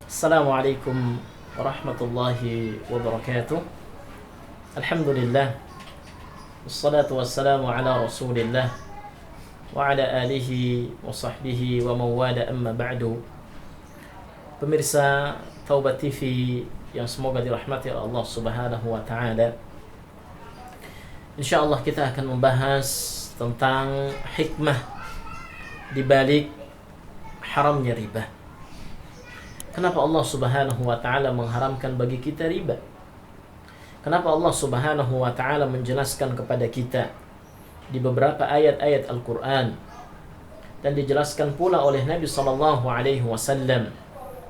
Assalamualaikum warahmatullahi wabarakatuh. Alhamdulillah. Wassalatu wassalamu ala rasulillah wa ala alihi wa sahbihi wa mawala amma ba'du. Pemirsa Taubat TV yang semoga dirahmati oleh Allah subhanahu wa ta'ala, InsyaAllah kita akan membahas tentang hikmah di balik haramnya riba. Kenapa Allah subhanahu wa ta'ala mengharamkan bagi kita riba? Kenapa Allah subhanahu wa ta'ala menjelaskan kepada kita di beberapa ayat-ayat Al-Quran, dan dijelaskan pula oleh Nabi SAW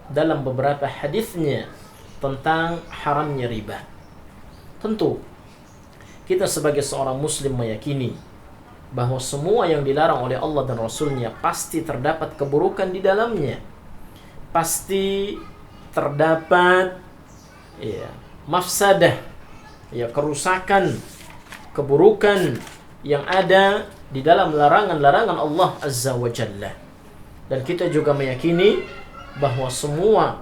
dalam beberapa hadisnya tentang haramnya riba? Tentu kita sebagai seorang muslim meyakini bahwa semua yang dilarang oleh Allah dan Rasulnya pasti terdapat keburukan di dalamnya, pasti terdapat mafsadah, kerusakan, keburukan yang ada di dalam larangan-larangan Allah Azza wa Jalla. Dan kita juga meyakini bahwa semua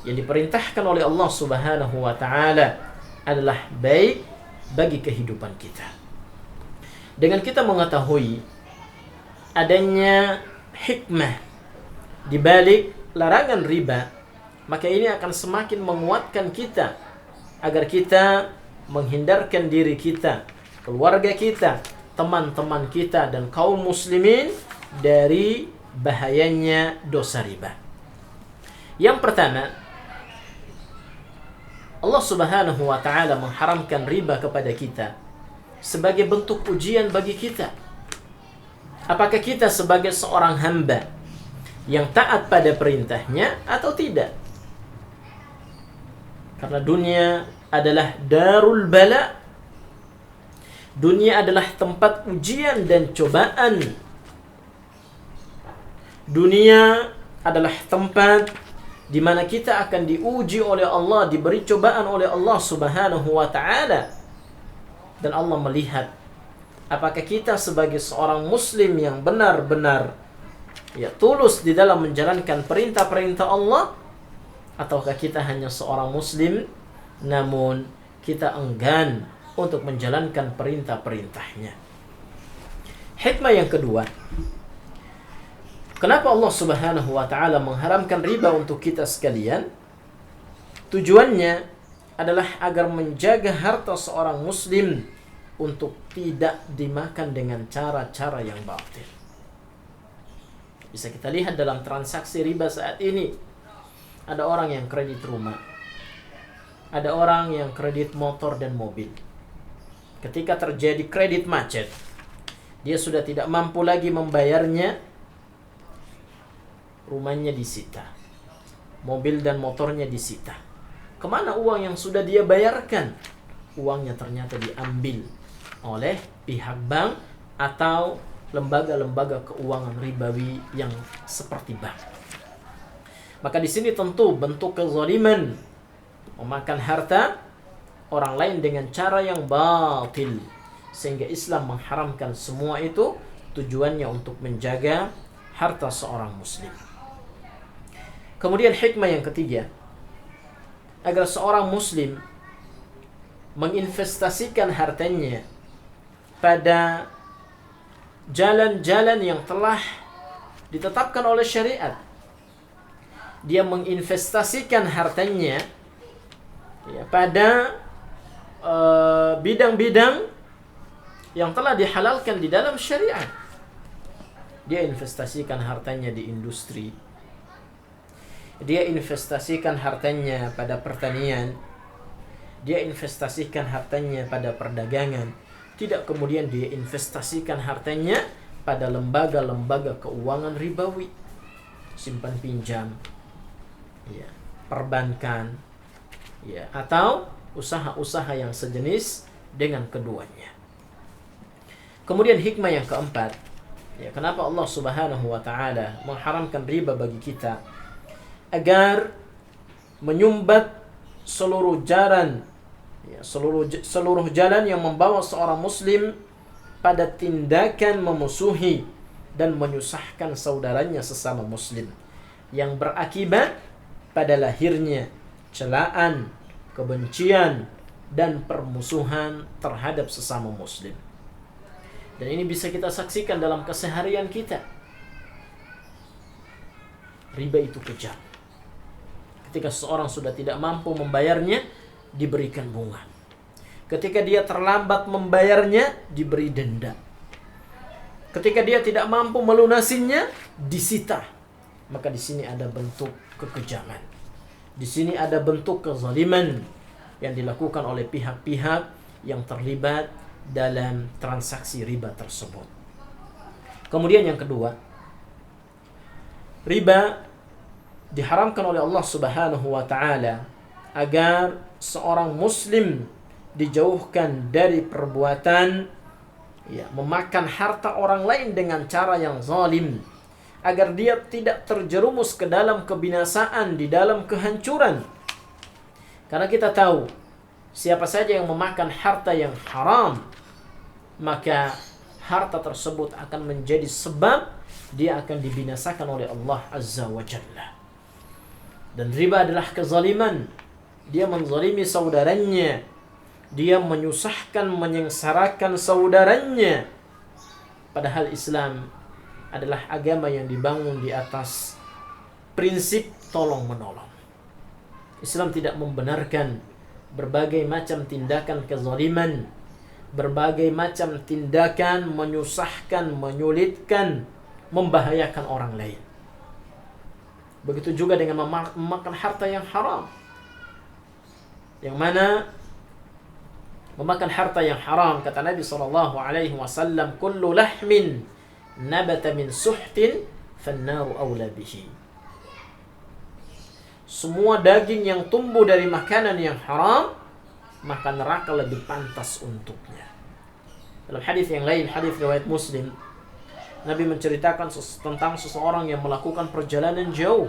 yang diperintahkan oleh Allah Subhanahu wa ta'ala adalah baik bagi kehidupan kita. Dengan kita mengetahui adanya hikmah di balik larangan riba, maka ini akan semakin menguatkan kita agar kita menghindarkan diri kita, keluarga kita, teman-teman kita, dan kaum muslimin dari bahayanya dosa riba. Yang pertama, Allah subhanahu wa ta'ala mengharamkan riba kepada kita sebagai bentuk ujian bagi kita. Apakah kita sebagai seorang hamba yang taat pada perintahnya atau tidak? Karena dunia adalah darul bala. Dunia adalah tempat ujian dan cobaan. Dunia adalah tempat di mana kita akan diuji oleh Allah, diberi cobaan oleh Allah Subhanahu wa ta'ala. Dan Allah melihat apakah kita sebagai seorang muslim yang benar-benar tulus di dalam menjalankan perintah-perintah Allah, ataukah kita hanya seorang muslim namun kita enggan untuk menjalankan perintah-perintahnya. Hikmah yang kedua, kenapa Allah subhanahu wa ta'ala mengharamkan riba untuk kita sekalian? Tujuannya adalah agar menjaga harta seorang muslim untuk tidak dimakan dengan cara-cara yang batil. Bisa kita lihat dalam transaksi riba saat ini. Ada orang yang kredit rumah, ada orang yang kredit motor dan mobil. Ketika terjadi kredit macet, dia sudah tidak mampu lagi membayarnya, rumahnya disita, mobil dan motornya disita. Kemana uang yang sudah dia bayarkan? Uangnya ternyata diambil oleh pihak bank atau lembaga-lembaga keuangan ribawi yang seperti bank. Maka di sini tentu bentuk kezaliman, memakan harta orang lain dengan cara yang batil, sehingga Islam mengharamkan semua itu. Tujuannya untuk menjaga harta seorang muslim. Kemudian hikmah yang ketiga, agar seorang muslim menginvestasikan hartanya pada jalan-jalan yang telah ditetapkan oleh syariat. Dia menginvestasikan hartanya pada bidang-bidang yang telah dihalalkan di dalam syariat. Dia investasikan hartanya di industri, dia investasikan hartanya pada pertanian, dia investasikan hartanya pada perdagangan. Tidak kemudian dia investasikan hartanya pada lembaga-lembaga keuangan ribawi, simpan pinjam, perbankan, atau usaha-usaha yang sejenis dengan keduanya. Kemudian hikmah yang keempat, kenapa Allah subhanahu wa ta'ala mengharamkan riba bagi kita? Agar menyumbat seluruh jalan yang membawa seorang muslim pada tindakan memusuhi dan menyusahkan saudaranya sesama muslim, yang berakibat pada lahirnya celaan, kebencian, dan permusuhan terhadap sesama muslim. Dan ini bisa kita saksikan dalam keseharian kita. Riba itu kejam. Ketika seseorang sudah tidak mampu membayarnya, diberikan bunga. Ketika dia terlambat membayarnya, diberi denda. Ketika dia tidak mampu melunasinya, disita. Maka di sini ada bentuk kekejaman. Di sini ada bentuk kezaliman yang dilakukan oleh pihak-pihak yang terlibat dalam transaksi riba tersebut. Kemudian yang kedua, riba diharamkan oleh Allah Subhanahu wa taala agar seorang muslim dijauhkan dari perbuatan memakan harta orang lain dengan cara yang zalim, agar dia tidak terjerumus ke dalam kebinasaan, di dalam kehancuran. Karena kita tahu siapa saja yang memakan harta yang haram, maka harta tersebut akan menjadi sebab dia akan dibinasakan oleh Allah Azza wa Jalla. Dan riba adalah kezaliman. Dia menzalimi saudaranya, dia menyusahkan, menyengsarakan saudaranya. Padahal Islam adalah agama yang dibangun di atas prinsip tolong menolong. Islam tidak membenarkan berbagai macam tindakan kezaliman, berbagai macam tindakan menyusahkan, menyulitkan, membahayakan orang lain. Begitu juga dengan memakan harta yang haram, yang mana memakan harta yang haram, kata Nabi SAW, kullu lahmin nabata min suhtin fannaru awla bihi. Semua daging yang tumbuh dari makanan yang haram, maka neraka lebih pantas untuknya. Dalam hadis yang lain, hadis riwayat Muslim, Nabi menceritakan tentang seseorang yang melakukan perjalanan jauh.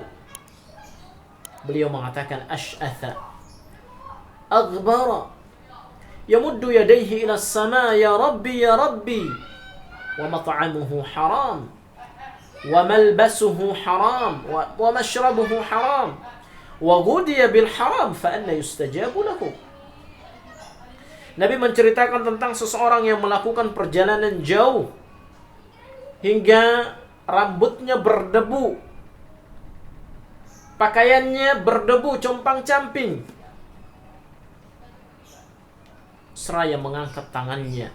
Beliau mengatakan, Ash'atha aghbara yamuddu yadayhi ila as-sama ya Rabbi ya Rabbi, wa mat'amuhu haram wa malbasuhu haram wa mashrabuhu haram wa ghudiya bil haram fa anna yustajabu lahu. Nabi menceritakan tentang seseorang yang melakukan perjalanan jauh hingga rambutnya berdebu, pakaiannya berdebu compang-camping, seraya mengangkat tangannya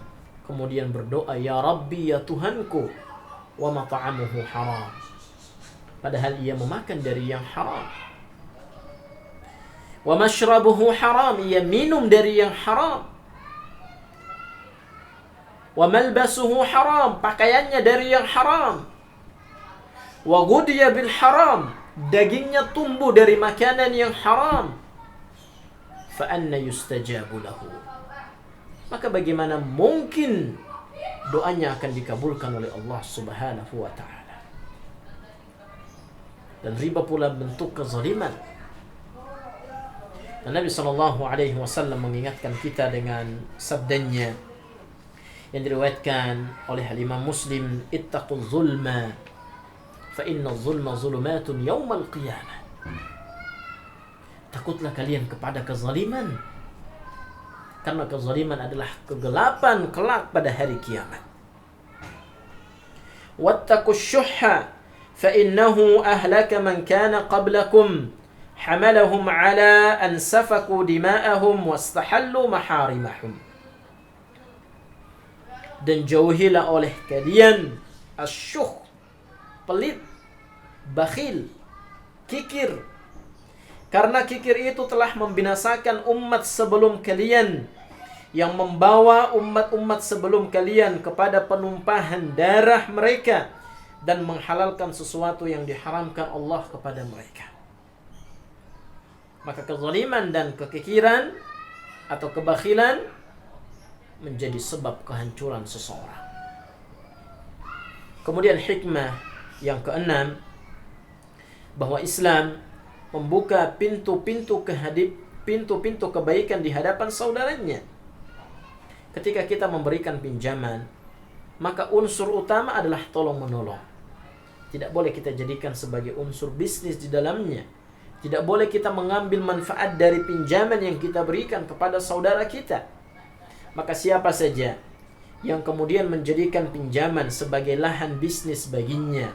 kemudian berdoa, ya Rabbi ya Tuhanku, wa mat'amuhu haram, padahal ia memakan dari yang haram, wa mashrabuhu haram, ia minum dari yang haram, wa malbasuhu haram, pakaiannya dari yang haram, wa ghudiya bil haram, dagingnya tumbuh dari makanan yang haram, fa anna yustajabu lahu, maka bagaimana mungkin doanya akan dikabulkan oleh Allah Subhanahu wa taala. Dan riba pula bentuk kezaliman. Dan Nabi SAW mengingatkan kita dengan sabdanya yang diriwayatkan oleh Imam Muslim, ittaqul zulma fa inna zulma zulumatun yaumal qiyamah. Takutlah kalian kepada kezaliman, karena kezaliman adalah kegelapan kelak pada hari kiamat. Wattaqus syuhha fa innahu ahlaka man kana qablakum hamalahum ala an safaku dima'ahum wastahallu maharimahum. Dan jauhilah oleh kalian asyuh, pelit, bakhil, kikir, karena kikir itu telah membinasakan umat sebelum kalian, yang membawa umat-umat sebelum kalian kepada penumpahan darah mereka dan menghalalkan sesuatu yang diharamkan Allah kepada mereka. Maka kezaliman dan kekikiran atau kebakhilan menjadi sebab kehancuran seseorang. Kemudian hikmah yang keenam, bahwa Islam membuka pintu-pintu kebaikan di hadapan saudaranya. Ketika kita memberikan pinjaman, maka unsur utama adalah tolong menolong. Tidak boleh kita jadikan sebagai unsur bisnis di dalamnya. Tidak boleh kita mengambil manfaat dari pinjaman yang kita berikan kepada saudara kita. Maka siapa saja yang kemudian menjadikan pinjaman sebagai lahan bisnis baginya,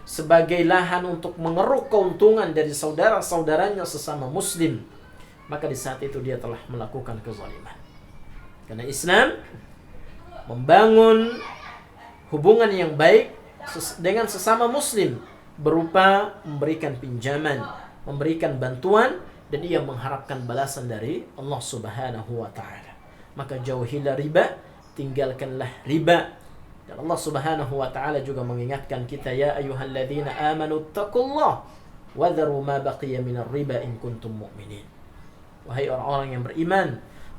sebagai lahan untuk mengeruk keuntungan dari saudara-saudaranya sesama muslim, maka di saat itu dia telah melakukan kezaliman. Karena Islam membangun hubungan yang baik dengan sesama muslim berupa memberikan pinjaman, memberikan bantuan, dan ia mengharapkan balasan dari Allah Subhanahu wa taala. Maka jauhilah riba, tinggalkanlah riba. Dan Allah Subhanahu wa taala juga mengingatkan kita, ya ayyuhalladzina amanu taqullah wa dharu ma baqiya minar riba in kuntum mu'minin. Wahai orang-orang yang beriman,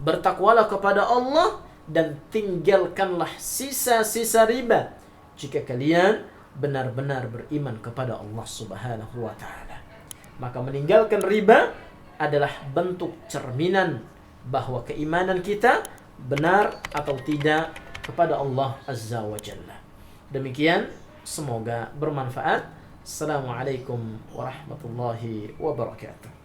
bertakwalah kepada Allah dan tinggalkanlah sisa-sisa riba jika kalian benar-benar beriman kepada Allah Subhanahu wa taala. Maka meninggalkan riba adalah bentuk cerminan bahwa keimanan kita benar atau tidak kepada Allah Azza wa Jalla. Demikian, semoga bermanfaat. Assalamualaikum warahmatullahi wabarakatuh.